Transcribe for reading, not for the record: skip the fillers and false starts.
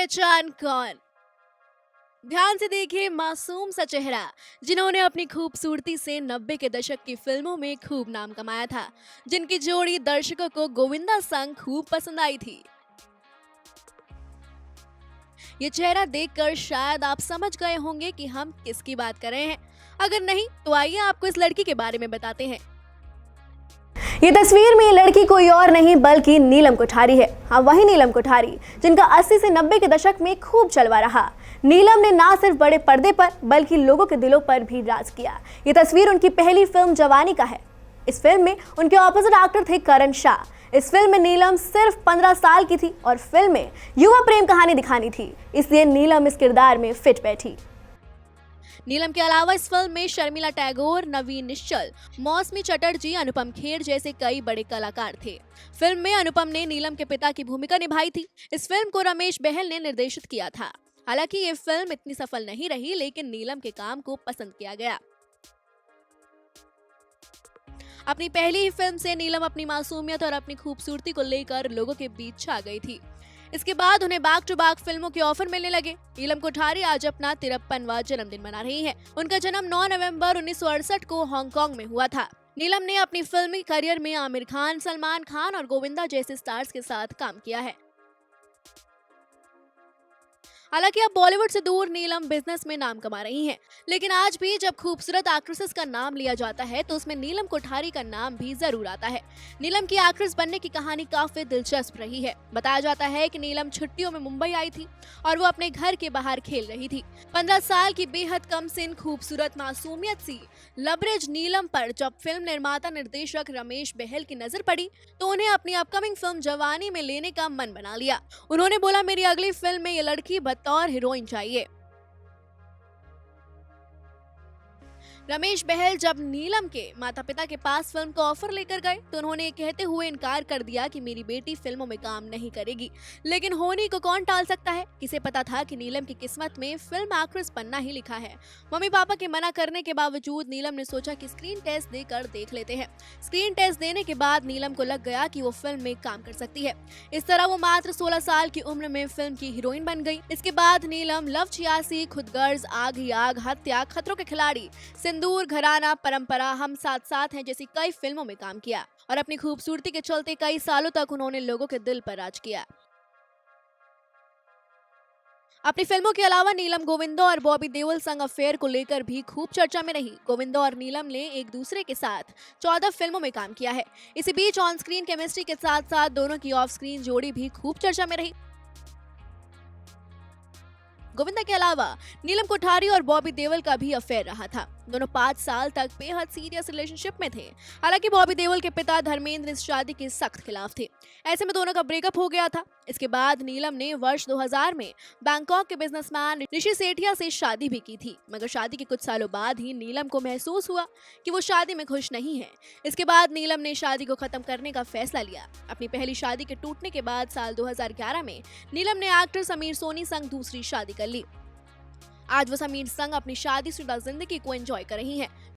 पहचान कौन? ध्यान से देखिए मासूम सा चेहरा, जिन्होंने अपनी खूबसूरती से 90 के दशक की फिल्मों में खूब नाम कमाया था, जिनकी जोड़ी दर्शकों को गोविंदा संग खूब पसंद आई थी। ये चेहरा देखकर शायद आप समझ गए होंगे कि हम किसकी बात कर रहे हैं। अगर नहीं तो आइए आपको इस लड़की के बारे में बताते हैं। ये तस्वीर में ये लड़की कोई और नहीं बल्कि नीलम कोठारी है। हाँ, वही नीलम कोठारी जिनका 80 से 90 के दशक में खूब चलवा रहा। नीलम ने ना सिर्फ बड़े पर्दे पर बल्कि लोगों के दिलों पर भी राज किया। ये तस्वीर उनकी पहली फिल्म जवानी का है। इस फिल्म में उनके ऑपोजिट एक्टर थे करण शाह। इस फिल्म में नीलम सिर्फ 15 साल की थी और फिल्म में युवा प्रेम कहानी दिखानी थी, इसलिए नीलम इस किरदार में फिट बैठी। नीलम के अलावा इस फिल्म में शर्मिला टैगोर, नवीन निश्चल, मौसमी चटर्जी, अनुपम खेर जैसे कई बड़े कलाकार थे। फिल्म में अनुपम ने नीलम के पिता की भूमिका निभाई थी। इस फिल्म को रमेश बहल ने निर्देशित किया था। हालांकि ये फिल्म इतनी सफल नहीं रही, लेकिन नीलम के काम को पसंद किया गया। अपनी पहली ही फिल्म से नीलम अपनी मासूमियत और अपनी खूबसूरती को लेकर लोगों के बीच छा गई थी। इसके बाद उन्हें बैक टू बैक फिल्मों के ऑफर मिलने लगे। नीलम कोठारी आज अपना 53वां जन्मदिन मना रही हैं। उनका जन्म 9 नवंबर 1968 को हांगकांग में हुआ था। नीलम ने अपनी फिल्मी करियर में आमिर खान, सलमान खान और गोविंदा जैसे स्टार्स के साथ काम किया है। हालांकि अब बॉलीवुड से दूर नीलम बिजनेस में नाम कमा रही हैं, लेकिन आज भी जब खूबसूरत एक्ट्रेसेस का नाम लिया जाता है तो उसमें नीलम कोठारी का नाम भी जरूर आता है। नीलम की एक्ट्रेस बनने की कहानी काफी दिलचस्प रही है। बताया जाता है कि नीलम छुट्टियों में मुंबई आई थी और वो अपने घर के बाहर खेल रही थी। 15 साल की बेहद कम सिन खूबसूरत मासूमियत सी लबरेज नीलम पर जब फिल्म निर्माता निर्देशक रमेश बहल की नजर पड़ी तो उन्हें अपनी अपकमिंग फिल्म जवानी में लेने का मन बना लिया। उन्होंने बोला, मेरी अगली फिल्म में ये लड़की बतौर हीरोइन चाहिए। रमेश बहल जब नीलम के माता पिता के पास फिल्म का ऑफर लेकर गए तो उन्होंने कहते हुए इनकार कर दिया कि मेरी बेटी फिल्मों में काम नहीं करेगी, लेकिन होनी को कौन टाल सकता है। किसे पता था कि नीलम की किस्मत में फिल्म एक्ट्रेस बनना ही लिखा है। मम्मी पापा के मना करने के बावजूद नीलम ने सोचा कि स्क्रीन टेस्ट देकर देख लेते हैं। स्क्रीन टेस्ट देने के बाद नीलम को लग गया कि वो फिल्म में काम कर सकती है। इस तरह वो मात्र 16 साल की उम्र में फिल्म की हीरोइन बन गई। इसके बाद नीलम लव 86, खुदगर्ज, आग ही आग, हत्या, खतरों के खिलाड़ी, सिंदूर, घराना, परंपरा, हम साथ साथ हैं जैसी कई फिल्मों में काम किया और अपनी खूबसूरती के चलते कई सालों तक उन्होंने लोगों के दिल पर राज किया। अपनी फिल्मों के अलावा नीलम गोविंदा और बॉबी देओल संग अफेयर को लेकर भी खूब चर्चा में रही। गोविंदा और नीलम ने एक दूसरे के साथ 14 फिल्मों में काम किया है। इसी बीच ऑन स्क्रीन केमिस्ट्री के साथ साथ दोनों की ऑफ स्क्रीन जोड़ी भी खूब चर्चा में रही। गोविंदा के अलावा नीलम कोठारी और बॉबी देओल का भी अफेयर रहा था। दोनों 5 साल तक बेहद सीरियस रिलेशनशिप में थे। हालांकि बॉबी देओल के पिता धर्मेंद्र इस शादी के सख्त खिलाफ थे। ऐसे में दोनों का ब्रेकअप हो गया था। इसके बाद नीलम ने वर्ष 2000 में बैंकॉक के बिजनेसमैन ऋषि सेठिया से शादी भी की थी, मगर शादी के कुछ सालों बाद ही नीलम को महसूस हुआ कि वो शादी में खुश नहीं है। इसके बाद नीलम ने शादी को खत्म करने का फैसला लिया। अपनी पहली शादी के टूटने के बाद साल 2011 में नीलम ने एक्टर समीर सोनी संग दूसरी शादी कर ली। आज वो समीर संग अपनी शादीशुदा जिंदगी को एंजॉय कर रही हैं।